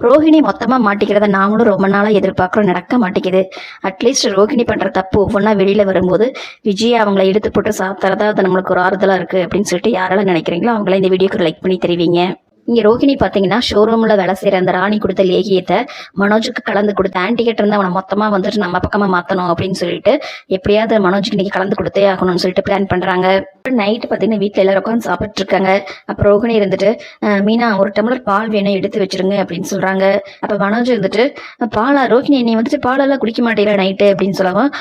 ரோஹிணி மொத்தமா மாட்டிக்கிறத நாமளும் ரொம்ப நாளா எதிர்பார்க்குறோம், நடக்க மாட்டேங்குது. அட்லீஸ்ட் ரோஹிணி பண்ற தப்பு ஒவ்வொன்றா வெளியில வரும்போது விஜய் அவங்கள எடுத்து போட்டு சாப்பிட்றதா அது நம்மளுக்கு ஒரு ஆறுதலா இருக்கு அப்படின்னு சொல்லிட்டு யாரெல்லாம் நினைக்கிறீங்களோ அவங்கள இந்த வீடியோக்கு லைக் பண்ணி தெரிவிங்க. இங்க ரோஹிணி பாத்தீங்கன்னா ஷோரூம்ல வேலை செய்யற அந்த ராணி கொடுத்த லேகியத்தை மனோஜுக்கு கலந்து கொடுத்த ஆன்டி கிட்ட இருந்து அவனை மொத்தமா வந்துட்டு நம்ம பக்கமா மாத்தணும் அப்படின்னு சொல்லிட்டு எப்படியாவது மனோஜுக்கு இன்னைக்கு கலந்து கொடுத்தே ஆகணும்னு சொல்லிட்டு பிளான் பண்றாங்க. நைட்டு பாத்தீங்கன்னா வீட்டுல எல்லாரும் உட்காந்து சாப்பிட்டு இருக்காங்க. அப்ப ரோஹிணி இருந்துட்டு மீனா ஒரு டம்ளர் பால் வேணும் எடுத்து வச்சிருங்க அப்படின்னு சொல்றாங்க. அப்ப மனோஜ் இருந்துட்டு பாலா ரோஹிணி நீ வந்துட்டு பாலெல்லாம் குடிக்க மாட்டேல நைட்டு அப்படின்னு சொல்லவும்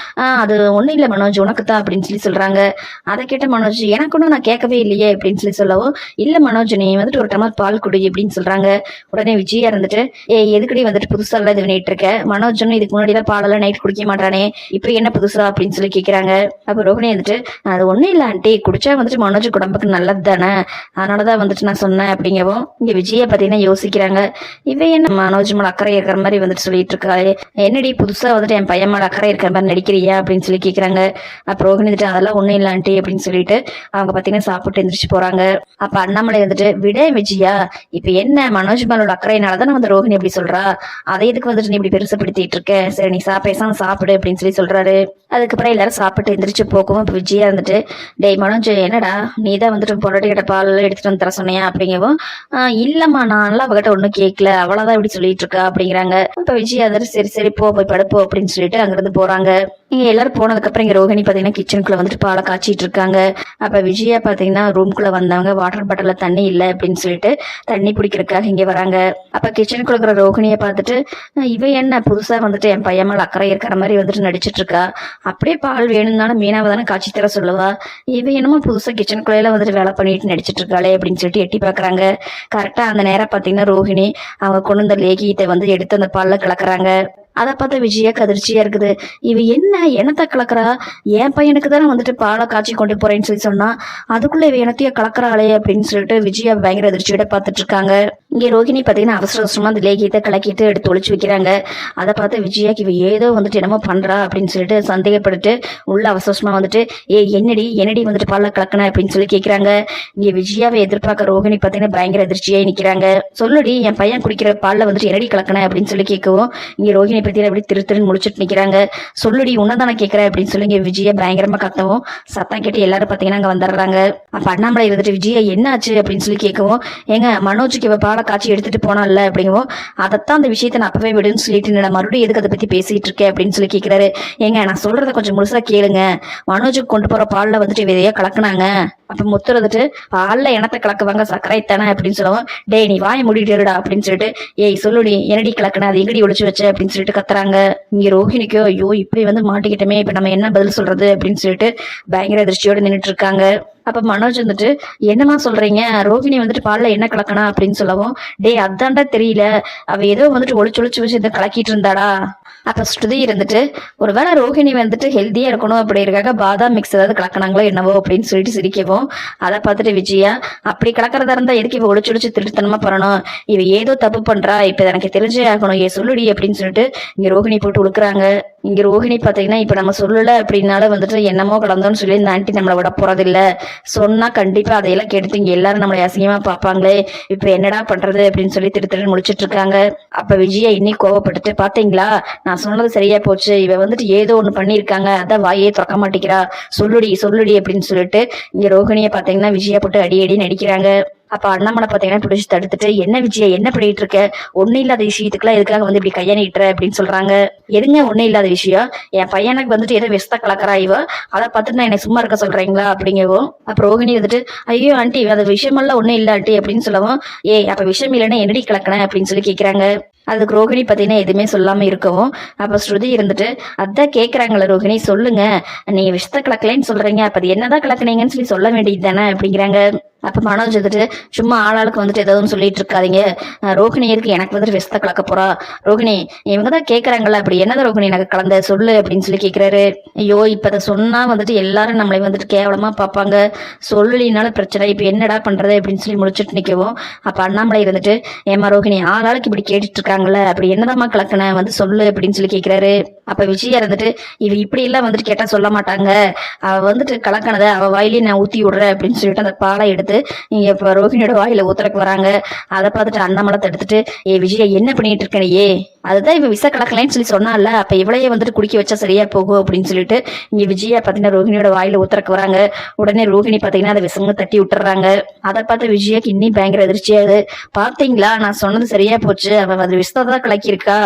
அது ஒண்ணும் இல்ல மனோஜ் உனக்கு தான் அப்படின்னு சொல்லி சொல்றாங்க. அதை கேட்ட மனோஜ் எனக்கு ஒன்னும் நான் கேட்கவே இல்லையே அப்படின்னு சொல்லி சொல்லவும் இல்ல மனோஜ் நீ வந்துட்டு ஒரு டம்ளர் பால் குடி அப்படின்னு சொல்றாங்க. உடனே விஜயா இருந்துட்டு எதுக்கடி வந்துட்டு புதுசா எல்லாம் இது பண்ணிட்டு இருக்க, மனோஜ் இதுக்கு முன்னாடி எல்லாம் பாலெல்லாம் நைட் குடிக்க மாட்டானே இப்ப என்ன புதுசா அப்படின்னு சொல்லி கேக்குறாங்க. அப்ப ரோஹிணி வந்துட்டு அது ஒண்ணும் இல்ல ஆண்டி குடிச்சா வந்துட்டு மனோஜ் உடம்புக்கு நல்லது தானே அதனாலதான் வந்துட்டு நான் சொன்னேன் அப்படிங்கவும் இங்க விஜயா பாத்தீங்கன்னா யோசிக்கிறாங்க. இவ என்ன மனோஜ் மேல அக்கறை இருக்கிற மாதிரி வந்துட்டு சொல்லிட்டு இருக்காரு, என்னடி புதுசா வந்துட்டு என் பையன் மேல அக்கறை இருக்கிற மாதிரி நடிக்கிறியா அப்படின்னு சொல்லி கேக்குறாங்க. அப்ப ரோஹிணி வந்துட்டு அதெல்லாம் ஒண்ணும் இல்ல ஆண்டி அப்படின்னு சொல்லிட்டு அவங்க பாத்தீங்கன்னா சாப்பிட்டு எந்திரிச்சு போறாங்க. அப்ப அண்ணாமலை வந்துட்டு விட விஜயா இப்ப என்ன மனோஜ் மேலோட அக்கறையினாலதான் வந்து ரோஹிணி எப்படி சொல்றா, அதை எதுக்கு வந்துட்டு நீ இப்படி பெருசுப்படுத்திட்டு இருக்க, சரி நீ பேசாம சாப்பிடு அப்படின்னு சொல்லி சொல்றாரு. அதுக்கப்புறம் எல்லாரும் சாப்பிட்டு எந்திரிச்சு போகவும் இப்ப விஜயா இருந்துட்டு டேய் மனோஜ் என்னடா நீ தான் வந்துட்டு பொருட்டி கிட்ட பால் எடுத்துட்டு வந்து தர சொன்னியா அப்படிங்கவும் இல்லம்மா நான் அவகிட்ட ஒண்ணும் கேட்கல அவளதான் இப்படி சொல்லிட்டு இருக்கா அப்படிங்கிறாங்க. இப்ப விஜயா வந்துட்டு சரி சரி போய் படுப்போம் அப்படின்னு சொல்லிட்டு அங்கிருந்து போறாங்க. இங்க எல்லாரும் போனதுக்கு அப்புறம் இங்க ரோஹிணி பாத்தீங்கன்னா கிச்சனுக்குள்ள வந்துட்டு பாலை காய்ச்சிட்டு இருக்காங்க. அப்ப விஜயா பாத்தீங்கன்னா ரூம்குள்ள வந்தவங்க வாட்டர் பாட்டில தண்ணி இல்ல அப்படின்னு சொல்லிட்டு தண்ணி பிடிக்கிறதுக்காக இங்க வராங்க. அப்ப கிச்சனுக்குள்ள இருக்கிற ரோஹிணிய பார்த்துட்டு இவ என்ன புதுசா வந்துட்டு என் பையன் மேல அக்கறை இருக்கிற மாதிரி வந்துட்டு நடிச்சிட்டு இருக்கா, அப்படியே பால் வேணும்னாலும் மீனாவை தானே காய்ச்சி தர சொல்லுவா, இவ என்னமோ புதுசா கிச்சனுக்குள்ள வந்துட்டு வேலை பண்ணிட்டு நடிச்சிட்டு இருக்காளே அப்படின்னு சொல்லிட்டு எட்டி பாக்குறாங்க. கரெக்டா அந்த நேரம் பாத்தீங்கன்னா ரோஹிணி அவங்க கொண்டு வந்த லேகியத்தை வந்து எடுத்து அந்த பால்ல கலக்குறாங்க. அதை பார்த்த விஜயா அதிர்ச்சியா இருக்குது. இவ என்ன எனத்த கலக்குறா, என் பையனுக்கு தானே வந்துட்டு பாலை காய்ச்சி கொண்டு போறேன்னு சொல்லி சொன்னா அதுக்குள்ள இவ எனத்தைய கலக்குறாளே அப்படின்னு சொல்லிட்டு விஜயா பயங்கர அதிர்ச்சியோட பார்த்துட்டு இருக்காங்க. இங்க ரோஹிணி பாத்தீங்கன்னா அவசர அவசரமா அந்த லேகியத்தை கலக்கிட்டு எடுத்து ஒழிச்சு வைக்கிறாங்க. அதை பார்த்து விஜயாக்கு இவ ஏதோ வந்துட்டு என்னமோ பண்றா அப்படின்னு சொல்லிட்டு சந்தேகப்பட்டுட்டு உள்ள அவசரமா வந்துட்டு என்னடி வந்துட்டு பால்ல கலக்கண அப்படின்னு சொல்லி கேக்குறாங்க. இங்க விஜயாவை எதிர்பார்க்க ரோஹிணி பாத்தீங்கன்னா பயங்கர அதிர்ச்சியா நிக்கிறாங்க. சொல்லுடி என் பையன் குடிக்கிற பால்ல வந்துட்டு என்னடி கலக்கண அப்படின்னு சொல்லி கேட்கவும் இங்க ரோஹிணி பத்தி அப்படி திரு முடிச்சுட்டு நிக்கிறாங்க. சொல்லுடி உன்னதானே கேட்கற அப்படின்னு சொல்லி விஜயா பயங்கரமா கத்தவும் சத்தம் கேட்டு எல்லாரும் பாத்தீங்கன்னா அங்க வந்துடுறாங்க. அப்ப அண்ணாமலை இருந்துட்டு விஜயா என்ன ஆச்சு அப்படின்னு சொல்லி கேட்கவும் எங்க மனோஜுக்கு இவ பாலை காய்ச்சி எடுத்துட்டு போனால அப்படிங்கவும் அதைத்தான் அந்த விஷயத்த நான் அப்பவே விடுன்னு சொல்லிட்டு நான் மறுபடியும் எதுக்கு அதை பத்தி பேசிட்டு இருக்கேன் அப்படின்னு சொல்லி கேட்கிறாரு. ஏங்க நான் சொல்றதை கொஞ்சம் முழுசா கேளுங்க, மனோஜுக்கு கொண்டு போற பால்ல வந்துட்டு விதையா கலக்குனாங்க. அப்ப முத்து வந்துட்டு பால்ல எனத்தை கலக்குவாங்க சர்க்கரை தானே அப்படின்னு சொல்லுவோம். டே நீ வாயை மூடிட்டுடா அப்படின்னு சொல்லிட்டு சொல்லுடி என்னடி கலக்குன அது எங்கடி ஒழிச்சு வச்ச அப்படின்னு சொல்லிட்டு கத்துறாங்க. இங்க ரோஹிணிக்கோ ஐயோ இப்படி வந்து மாட்டிக்கிட்டமே இப்ப நம்ம என்ன பதில் சொல்றது அப்படின்னு சொல்லிட்டு பயங்கர அதிர்ச்சியோட நின்றுட்டு இருக்காங்க. அப்ப மனோஜ் வந்துட்டு என்னமா சொல்றீங்க, ரோஹிணி வந்துட்டு பால்ல என்ன கலக்கணா அப்படின்னு சொல்லவும் அதான்டா தெரியல, அவ ஏதோ வந்துட்டு ஒளிச்சு வச்சு இதை கலக்கிட்டு இருந்தாடா. அப்ப ஸ்ருதி இருந்துட்டு ஒருவேளை ரோஹிணி வந்துட்டு ஹெல்த்தியா இருக்கணும் அப்படிங்கிறக்காக பாதாம் மிக்ஸ் ஏதாவது கலக்கினாங்களோ என்னவோ அப்படின்னு சொல்லிட்டு சிரிக்கவும் அதை பார்த்துட்டு விஜயா அப்படி கலக்கிறதா இருந்தா எதுக்கு இவ ஒளிச்சு திருத்தனமா பண்ணணும், இவ ஏதோ தப்பு பண்றா இப்ப எனக்கு தெரிஞ்சே ஆகணும் சொல்லுடி அப்படின்னு சொல்லிட்டு இங்க ரோஹிணி போட்டு உழுக்குறாங்க. இங்க ரோஹிணி பாத்தீங்கன்னா இப்ப நம்ம சொல்லல அப்படின்னால வந்துட்டு என்னமோ கலந்தோன்னு சொல்லி இந்த ஆண்டி நம்மளை விட போறது இல்ல, சொன்னா கண்டிப்பா அதையெல்லாம் கெடுத்து இங்க எல்லாரும் நம்மளை அசிங்கமா பாப்பாங்களே இப்ப என்னடா பண்றது அப்படின்னு சொல்லி திரு முடிச்சிட்டு இருக்காங்க. அப்ப விஜயா இன்னைக்கு கோவப்பட்டுட்டு பாத்தீங்களா நான் சொன்னது சரியா போச்சு, இவ வந்துட்டு ஏதோ ஒண்ணு பண்ணிருக்காங்க அதான் வாயே திறக்க மாட்டேங்கிறா, சொல்லுடி அப்படின்னு சொல்லிட்டு இங்க ரோஹிணிய பாத்தீங்கன்னா விஜயா போட்டு அடி நடிக்கிறாங்க. அப்ப அண்ணாமலை பாத்தீங்கன்னா பிடிச்சி தடுத்துட்டு என்ன விஜயா என்ன பண்ணிட்டு இருக்க, ஒண்ணு இல்லாத விஷயத்துக்குலாம் எதுக்காக வந்து இப்படி கையா நீட்டுற அப்படின்னு சொல்றாங்க. எதுங்க ஒண்ணு இல்லாத விஷயம், என் பையனுக்கு வந்துட்டு ஏதோ வெஸ்தா கலக்கறா இவ, அதை பார்த்துட்டு நான் என்னை சும்மா இருக்க சொல்றீங்களா அப்படிங்கவும் அப்ப ரோஹிணி வந்துட்டு ஐயோ ஆண்டி அது விஷயமெல்லாம் ஒண்ணும் இல்ல ஆண்டி அப்படின்னு சொல்லவும் அப்ப விஷயம் இல்லைன்னா என்னடி கலக்கண அப்படின்னு சொல்லி கேக்குறாங்க. அதுக்கு ரோஹிணி பாத்தீங்கன்னா எதுவுமே சொல்லாம இருக்கவும் அப்ப ஸ்ருதி இருந்துட்டு அதான் கேக்குறாங்களா ரோஹிணி சொல்லுங்க, நீங்க விஷத்த கலக்கலைன்னு சொல்றீங்க அப்ப அது என்னதான் கலக்குனீங்கன்னு சொல்லி சொல்ல வேண்டியது தானே அப்படிங்கிறாங்க. அப்ப மனோஜ் வந்துட்டு சும்மா ஆளாளுக்கு வந்துட்டு ஏதாவது சொல்லிட்டு இருக்காதீங்க, ரோஹிணி இருக்கு எனக்கு வந்துட்டு விஷத்த கலக்க போறா, ரோஹிணி இவங்கதான் கேக்குறாங்கல்ல அப்படி என்னதான் ரோஹிணி எனக்கு கலந்த சொல்லு அப்படின்னு சொல்லி கேக்குறாரு. ஐயோ இப்ப அதை சொன்னா வந்துட்டு எல்லாரும் நம்மளை வந்துட்டு கேவலமா பாப்பாங்க, சொல்லலினால பிரச்சனை இப்ப என்னடா பண்றது அப்படின்னு சொல்லி முடிச்சுட்டு நிக்கவும் அப்ப அண்ணாமலை இருந்துட்டு ஏமா ரோஹிணி ஆளாளுக்கு இப்படி கேட்டுட்டு இருக்காங்கல்ல அப்படி என்னதாம்மா கலக்கன வந்து சொல்லு அப்படின்னு சொல்லி கேக்குறாரு. அப்ப விஜயா இருந்துட்டு இவ இப்படி எல்லாம் வந்துட்டு கேட்டா சொல்ல மாட்டாங்க, அவ வந்துட்டு கலக்கணத அவ வாயிலே நான் ஊத்தி விடுறேன் அப்படின்னு சொல்லிட்டு அந்த பாலை எடுத்து இங்க இப்ப ரோஹிணியோட வாயில ஊத்துறக்கு வராங்க. அதை பார்த்துட்டு அண்ணாமலத்தை எடுத்துட்டு விஜயா என்ன பண்ணிட்டு இருக்கனையே, அதுதான் இவ விச கலக்கலைன்னு சொல்லி சொன்னால, அப்ப இவளையே வந்துட்டு குடிக்க வச்சா சரியா போகும் அப்படின்னு சொல்லிட்டு இங்க விஜயா பாத்தீங்கன்னா ரோஹிணியோட வாயில ஊத்துறக்கு வராங்க. உடனே ரோஹிணி பாத்தீங்கன்னா அதை விஷங்க தட்டி விட்டுறாங்க. அதை பார்த்து விஜயாக்கு இன்னும் பயங்கர எதிர்ச்சியாகுது. பாத்தீங்களா நான் சொன்னது சரியா போச்சு, அவ அது விஷத்தான் கலக்கியிருக்கா,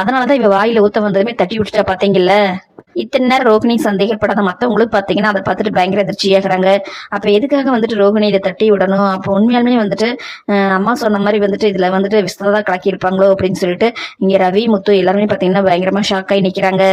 அதனாலதான் இவ வாயில ஊத்த வந்ததுமே தட்டி விட்டுட்டா பாத்தீங்கல்ல. இத்தனை நேரம் ரோகிணி சந்தேகப்படாத மத்தவங்களுக்கு பாத்தீங்கன்னா அதை பார்த்துட்டு பயங்கர அதிர்ச்சியாகிறாங்க. அப்ப எதுக்காக வந்துட்டு ரோகிணி இதை தட்டி விடணும், அப்ப உண்மையாலுமே வந்துட்டு அம்மா சொன்ன மாதிரி வந்துட்டு இதுல வந்துட்டு விஸ்தா கலக்கி இருப்பாங்களோ அப்படின்னு சொல்லிட்டு இங்க ரவி முத்து எல்லாருமே பாத்தீங்கன்னா பயங்கரமா ஷாக் ஆகி நிக்கிறாங்க.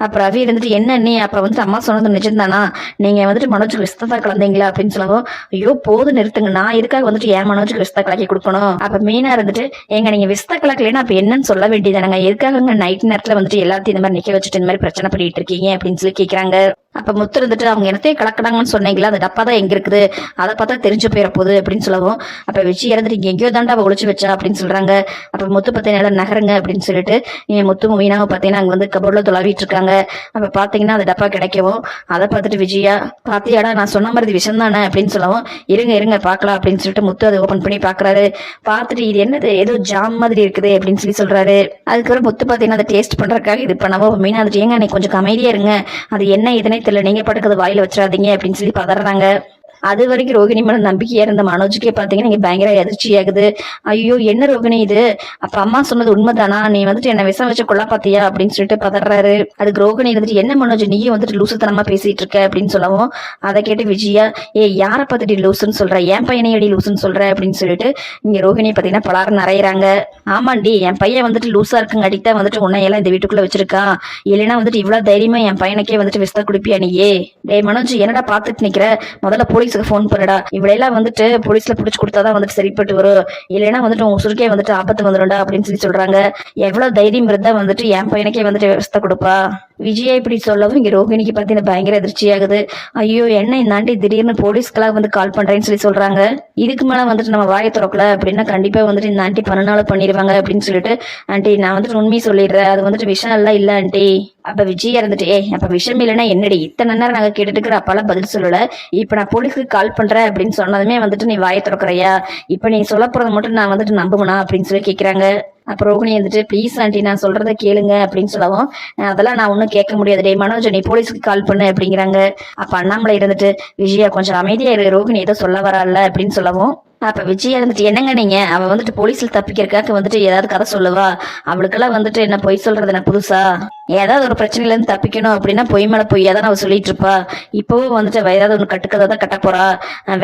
அப்ப ரவி இருந்துட்டு என்ன நீ அப்ப வந்துட்டு அம்மா சொன்னது நிஜம்தானா, நீங்க வந்துட்டு மனோஜுக்கு விஸ்தா கலந்தீங்களா அப்படின்னு சொல்லவும், ஐயோ போது நிறுத்துங்க, நான் இதுக்காக வந்துட்டு ஏன் மனோஜுக்கு விஸ்தா கலக்கி கொடுக்கணும். அப்ப மீனா இருந்துட்டு எங்க நீங்க விஸ்தா கலக்கலைன்னா அப்ப என்னன்னு சொல்ல வேண்டியதானங்க, எதுக்காக நைட் நேரத்துல வந்துட்டு எல்லாத்தையும் இந்த மாதிரி நிக்க வச்சுட்டு இந்த மாதிரி பிரச்சனை பண்ணிட்டு இருக்கீங்க அப்படின்னு சொல்லி கேக்குறாங்க. அப்ப முத்து இருந்துட்டு அவங்க என்னத்தையும் கலக்கடாங்கன்னு சொன்னீங்களா, அந்த டப்பா தான் எங்க இருக்குது, அதை பார்த்தா தெரிஞ்சு போயிட போகுது அப்படின்னு சொல்லவும், அப்ப வச்சு இறந்துட்டு இங்க எங்கேயோ தாண்டா அவ ஒழிச்சு வச்சா அப்படின்னு சொல்றாங்க. அப்ப முத்து பார்த்தீங்கன்னா நகருங்க அப்படின்னு சொல்லிட்டு முத்து மீனாவை பார்த்தீங்கன்னா அங்க வந்து கபோர்ட்ல தொலாவிட்டு இருக்காங்க. அப்ப பாத்தீங்கன்னா அந்த டப்பா கிடைக்கவும் அதை பார்த்துட்டு விஜயா பாத்தியாடா நான் சொன்ன மாதிரி விஷயம் தானே அப்படின்னு சொல்லவும், இருங்க இருங்க பாக்கலாம் அப்படின்னு சொல்லிட்டு முத்து அதை ஓபன் பண்ணி பாக்குறாரு. பார்த்துட்டு இது என்னது ஏதோ ஜாம் மாதிரி இருக்குது அப்படின்னு சொல்லி சொல்றாரு. அதுக்கப்புறம் முத்து பாத்தீங்கன்னா அதை டேஸ்ட் பண்றதுக்காக இது பண்ணவும் மீனா வந்துட்டு ஏங்க நீ கொஞ்சம் அமைதியா இருங்க, அது என்ன இதனே தெரியல, நீங்க பாட்டுக்கு அது வாயில வச்சிடாதீங்க அப்படின்னு சொல்லி பதறாங்க. அது வரைக்கும் ரோகிணி மேல நம்பிக்கையா இருந்த மனோஜுக்கே பாத்தீங்கன்னா நீங்க பயங்கர அதிர்ச்சி ஆகுது. ஐயோ என்ன ரோகிணி இது, அப்ப அம்மா சொன்னது உண்மைதானா, நீ வந்துட்டு என்ன விஷம் வச்சு கொள்ள பாத்தியா அப்படின்னு சொல்லிட்டு பதறாரு. அதுக்கு ரோகிணி வந்துட்டு என்ன மனோஜ் நீயும் வந்துட்டு லூசுத்தனமா பேசிட்டு இருக்க அப்படின்னு சொல்லவும், அதை கேட்டு விஜயா யாரை பார்த்துட்டு லூசுன்னு சொல்ற, என் பையனை அடி லூசுன்னு சொல்ற அப்படின்னு சொல்லிட்டு இங்க ரோகிணி பாத்தீங்கன்னா பலாரம் நிறையறாங்க. ஆமாண்டி என் பையன் வந்துட்டு லூசா இருக்குங்க அடித்தான் வந்துட்டு உன்னையெல்லாம் இந்த வீட்டுக்குள்ள வச்சிருக்கான், இல்லைன்னா வந்துட்டு இவ்வளவு தைரியமா என் பையனுக்கே வந்துட்டு விஸ்தா குடிப்பியா நீயே, மனோஜ் என்னடா பாத்துட்டு நிக்கிற, முதல்ல போலீஸுக்கு போன் பண்ணடா, இவளையெல்லாம் வந்துட்டு போலீஸ்ல புடிச்சு கொடுத்தாதான் வந்துட்டு சரிப்பட்டு வரும், இல்லைன்னா வந்துட்டு உங்க சுருக்கே வந்துட்டு ஆபத்து வந்துடும்டா அப்படின்னு சொல்லி சொல்றாங்க. எவ்வளவு தைரியம் இருந்தா வந்துட்டு என் பையனுக்கே வந்துட்டு விவசாய கொடுப்பா. விஜயா இப்படி சொல்லவும் இங்க ரோகிணிக்கு பாத்தீங்கன்னா பயங்கர அதிர்ச்சியாகுது. ஐயோ என்ன இந்த ஆண்டி திடீர்னு போலீஸ்க்கெல்லாம் வந்து கால் பண்றேன்னு சொல்லி சொல்றாங்க, இதுக்கு மேல வந்துட்டு நம்ம வாயை திறக்கல அப்படின்னா கண்டிப்பா வந்துட்டு இந்த ஆண்டி பண்ணனாலும் பண்ணிடுவாங்க அப்படின்னு சொல்லிட்டு, ஆண்டி நான் வந்துட்டு உண்மையை சொல்லிடுறேன், அது வந்துட்டு விஷயம் எல்லாம் இல்ல ஆண்டி. அப்ப விஜயா இருந்துட்டு அப்ப விஷயம் இல்லைன்னா என்னடி இத்தனை நேரம் நாங்க கேட்டுட்டு இருக்கிற அப்பெல்லாம் பதில் சொல்லல, இப்ப நான் போலீஸ்க்கு கால் பண்றேன் அப்படின்னு சொன்னதுமே வந்துட்டு நீ வாயை திறக்கிறையா, இப்ப நீ சொல்ல போறதை மட்டும் நான் வந்துட்டு நம்புவனா அப்படின்னு சொல்லி கேக்குறாங்க. அப்ப ரோகிணி வந்துட்டு ப்ளீஸ் ஆண்டி நான் சொல்றதை கேளுங்க அப்படின்னு சொல்லவும், அதெல்லாம் நான் ஒன்னும் கேட்க முடியாது, டே மனோஜ் நீ போலீஸ்க்கு கால் பண்ணு அப்படிங்கிறாங்க. அப்ப அண்ணாமலை இருந்துட்டு விஜயா கொஞ்சம் அமைதியா இரு, ரோகிணி ஏதோ சொல்ல வரல அப்படின்னு சொல்லவும், அப்ப விஜயா இருந்துட்டு என்னங்க நீங்க, அவ வந்துட்டு போலீஸ்ல தப்பிக்கிறதுக்காக வந்துட்டு ஏதாவது கதை சொல்லுவா, அவளுக்கெல்லாம் வந்துட்டு என்ன பொய் சொல்றது என்ன புதுசா, ஏதாவது ஒரு பிரச்சனையில இருந்து தப்பிக்கணும் அப்படின்னா பொய் மேல பொய்யா தான் அவ சொல்லிட்டு இருப்பா, இப்பவும் வந்துட்டு ஏதாவது ஒண்ணு கட்டுக்கதை தான் கட்ட போறா,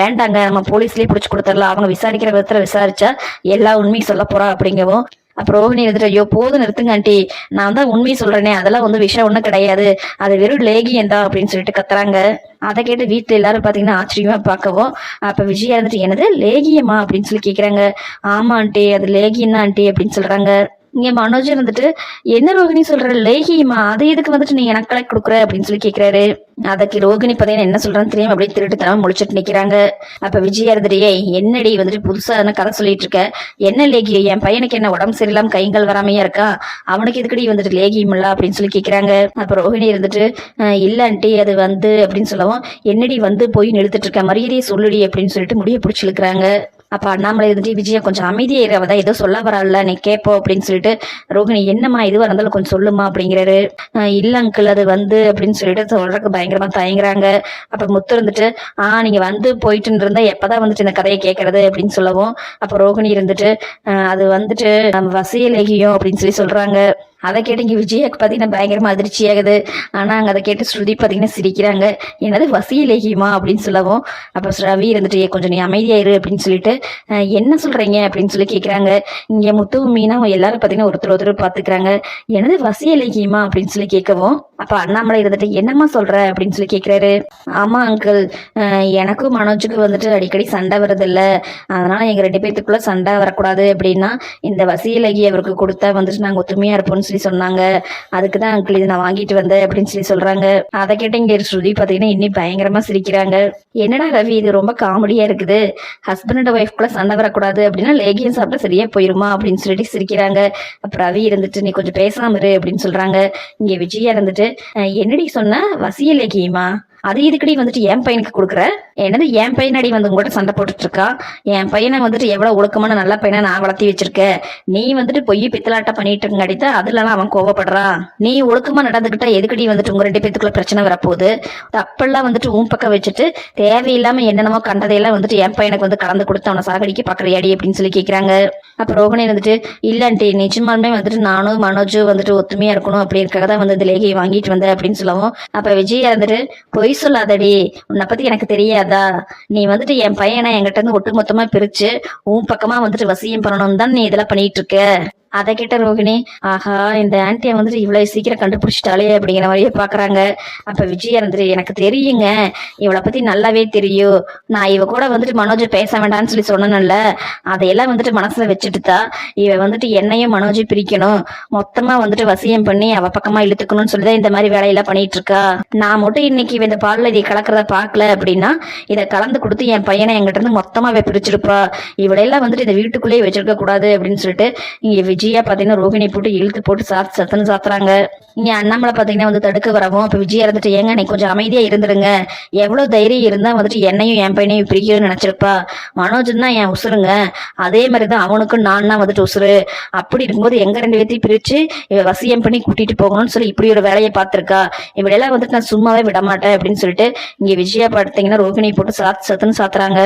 வேண்டாங்க நம்ம போலீஸ்லயே பிடிச்சு கொடுத்துடலாம், அவங்க விசாரிக்கிற விதத்துல விசாரிச்சா எல்லா உண்மையும் சொல்ல போறா அப்படிங்கவும், அப்புறம் ரோஹிணி எடுத்துட்டு ஐயோ போதும் நிறுத்துங்க ஆண்டி, நான் தான் உண்மையை சொல்றேனே அதெல்லாம் வந்து விஷயம் ஒண்ணும் கிடையாது, அது வெறும் லேகியம் தான் அப்படின்னு சொல்லிட்டு கத்துறாங்க. அதை கேட்டு வீட்டுல எல்லாரும் பாத்தீங்கன்னா ஆச்சரியமா பார்க்கவும், அப்ப விஜயா இருந்துட்டு என்னது லேகியமா அப்படின்னு சொல்லி கேக்குறாங்க. ஆமா ஆண்டி அது லேகியம் தான் ஆண்டி அப்படின்னு சொல்றாங்க. இங்க மனோஜ் இருந்துட்டு என்ன ரோகிணி சொல்ற லேகியமா, அதை எதுக்கு வந்துட்டு நீ எனக்கு கலெக்ட் கொடுக்குற அப்படின்னு சொல்லி கேக்குறாரு. அதுக்கு ரோகிணி பாத்தீங்கன்னா என்ன சொல்றான்னு தெரியாம அப்படியே திருட்டுத்தனமா முடிச்சுட்டு நிக்கிறாங்க. அப்ப விஜயா இருந்துட்டு என்னடி வந்துட்டு புதுசா கதை சொல்லிட்டு இருக்க, என்ன லேகியம், என் பையனுக்கு என்ன உடம்பு சரியில்லாம கைகள் வராமையா இருக்கா, அவனுக்கு எதுக்கடி வந்துட்டு லேகியம் இல்ல அப்படின்னு சொல்லி கேக்குறாங்க. அப்ப ரோகிணி இருந்துட்டு இல்ல ஆண்டி அது வந்து அப்படின்னு சொல்லவும், என்னடி வந்து போய் நிறுத்துட்டு இருக்க, மரியாதையை சொல்லுடி அப்படின்னு சொல்லிட்டு முடிய பிடிச்சி இழுக்கிறாங்க. அப்ப அண்ணாமலை இருந்துட்டு விஜயா கொஞ்சம் அமைதியா அவதான் ஏதோ சொல்ல வரல நீ கேப்போம் அப்படின்னு சொல்லிட்டு, ரோகிணி என்னம்மா இதுவா இருந்தாலும் கொஞ்சம் சொல்லுமா அப்படிங்கிறாரு. இல்ல அங்கிள் அது வந்து அப்படின்னு சொல்லிட்டு சொல்றதுக்கு பயங்கரமா தயங்குறாங்க. அப்ப முத்து இருந்துட்டு நீங்க வந்து போயிட்டு இருந்தா எப்பதான் வந்துட்டு இந்த கதையை கேட்கறது அப்படின்னு சொல்லவும், அப்ப ரோகிணி இருந்துட்டு அது வந்துட்டு வசியலேகியம் அப்படின்னு சொல்லி சொல்றாங்க. அதை கேட்டு இங்க விஜயாக்கு பாத்தீங்கன்னா பயங்கரமா அதிர்ச்சி ஆகுது. ஆனா அங்க அதை கேட்டு ஸ்ருதி பாத்தீங்கன்னா சிரிக்கிறாங்க. என்னது வசியலேகியமா அப்படின்னு சொல்லவும், அப்ப ரவி இருந்துட்டு கொஞ்சம் நீ அமைதியாயிரு அப்படின்னு சொல்லிட்டு என்ன சொல்றீங்க அப்படின்னு சொல்லி கேக்குறாங்க. இங்க முத்துவும் மீனா எல்லாரும் பாத்தீங்கன்னா ஒருத்தர் பாத்துக்கிறாங்க. என்னது வசியலேகியமா அப்படின்னு சொல்லி கேட்கவும், அப்ப அண்ணாமலை இருந்துட்டு என்னம்மா சொல்ற அப்படின்னு சொல்லி கேக்குறாரு. ஆமா அங்கிள் எனக்கும் மனோஜுக்கு வந்துட்டு அடிக்கடி சண்டை வருது இல்ல, அதனால எங்க 2 பேத்துக்குள்ள சண்டை வரக்கூடாது அப்படின்னா இந்த வசியலேகிய அவருக்கு கொடுத்தா வந்துட்டு நாங்க ஒத்துமையா இருப்போம்னு சொல்லி சொன்னாங்க. அதுக்கு தான் அங்கிள் இது நான் வாங்கிட்டு வந்தேன் அப்படின்னு சொல்லி சொல்றாங்க. அதை கேட்ட இங்க ஸ்ருதி பாத்தீங்கன்னா இன்னும் பயங்கரமா சிரிக்கிறாங்க. என்னடா ரவி இது ரொம்ப காமெடியா இருக்குது, ஹஸ்பண்ட் அண்ட் ஒய்ஃப்குள்ள சண்டை வரக்கூடாது அப்படின்னா லேகியம் சாப்பிட்டா சரியா போயிருமா அப்படின்னு சொல்லிட்டு சிரிக்கிறாங்க. அப்ப ரவி இருந்துட்டு நீ கொஞ்சம் பேசாம இரு அப்படின்னு சொல்றாங்க. இங்க விஜயா இருந்துட்டு என்னடி சொன்ன வசிய லேகியமா, அது இதுக்கடி வந்துட்டு என் பையனுக்கு கொடுக்குற, என்னது என் பையனடி வந்து உங்கள்கிட்ட சண்டை போட்டுட்டு இருக்கான், என் பையனை வந்துட்டு எவ்வளவு ஒழுக்கமான நல்ல பையனை நான் வளர்த்தி வச்சிருக்கேன், நீ வந்துட்டு பொய் பித்தலாட்டம் பண்ணிட்டு இருக்காடித்த அதுலலாம் அவன் கோவப்படுறான், நீ ஒழுக்கமா நடந்துக்கிட்டா எதுக்கடி வந்துட்டு உங்க 2 பேத்துக்குள்ள பிரச்சனை வரப்போகுது, தப்பெல்லாம் வந்துட்டு உன் பக்கம் வச்சுட்டு தேவையில்லாம என்னென்னமோ கண்டதையெல்லாம் வந்துட்டு என் பையனுக்கு வந்து கலந்து கொடுத்து அவனை சாகடிக்க பாக்குறியாடி அப்படின்னு சொல்லி கேட்கிறாங்க. அப்ப ரோகிணி வந்துட்டு இல்லன்ட்டு நிஜமாலுமே வந்துட்டு நானும் மனோஜும் வந்துட்டு ஒத்துமையா இருக்கணும் அப்படிங்கிறத தான் வந்து இந்த லேகியை வாங்கிட்டு வந்தேன் அப்படின்னு சொல்லவும், அப்ப விஜயா வந்துட்டு பொய் சொல்லாதடி, உன்னை பத்தி எனக்கு தெரியாதா, நீ வந்துட்டு என் பையனை என்கிட்ட இருந்து ஒட்டுமொத்தமா பிரிச்சு உன் பக்கமா வந்துட்டு வசியம் பண்ணணும் தான் நீ இதெல்லாம் பண்ணிட்டு இருக்க. அதை கேட்ட ரோகிணி ஆஹா இந்த ஆன்ட்டியை வந்துட்டு இவ்வளவு சீக்கிரம் கண்டுபிடிச்சிட்டாலே அப்படிங்கிற மாதிரியே பாக்குறாங்க. அப்ப விஜயா இருந்துட்டு எனக்கு தெரியுங்க, இவளை பத்தி நல்லாவே தெரியும், நான் இவ கூட வந்துட்டு மனோஜ் பேச வேண்டாம்னு சொல்லி சொன்னேன்ல, அதையெல்லாம் வந்துட்டு மனசுல வச்சுட்டுதா இவ வந்துட்டு என்னையும் மனோஜை பிரிக்கணும், மொத்தமா வந்துட்டு வசியம் பண்ணி அவ பக்கமா இழுத்துக்கணும்னு சொல்லிதான் இந்த மாதிரி வேலையெல்லாம் பண்ணிட்டு இருக்கா. நான் மட்டும் இன்னைக்கு இந்த பால்ல இதை கலக்கிறத பாக்கல அப்படின்னா இதை கலந்து கொடுத்து என் பையனை என்கிட்ட இருந்து மொத்தமா பிரிச்சிருப்பா, இவளையெல்லாம் வந்துட்டு இந்த வீட்டுக்குள்ளேயே வச்சிருக்க கூடாது அப்படின்னு சொல்லிட்டு இங்க விஜயா பாத்தீங்கன்னா ரோகிணி போட்டு இழுத்து போட்டு சத்துன்னு சாத்துறாங்க. இங்க அண்ணாமலை பாத்தீங்கன்னா வந்து தடுக்க வரவும் அப்ப விஜயா இருந்துட்டு ஏங்க நீ கொஞ்சம் அமைதியா இருந்துருங்க, எவ்வளவு தைரியம் இருந்தா வந்துட்டு என்னையும் என் பையனையும் பிரிக்கணும்னு நினைச்சிருப்பா, மனோஜ் தான் என் உசுருங்க, அதே மாதிரிதான் அவனுக்கும் நான் தான் வந்துட்டு உசுரு, அப்படி இருக்கும்போது எங்க 2 பேர்த்தையும் பிரிச்சு இவ வசியம் பண்ணி கூட்டிட்டு போகணும்னு சொல்லி இப்படி ஒரு வேலையை பார்த்திருக்கா, இவளெல்லாம் வந்துட்டு நான் சும்மாவே விட மாட்டேன் அப்படின்னு சொல்லிட்டு இங்க விஜயா பாத்தீங்கன்னா ரோகிணி போட்டு சத்துன்னு சாத்துறாங்க.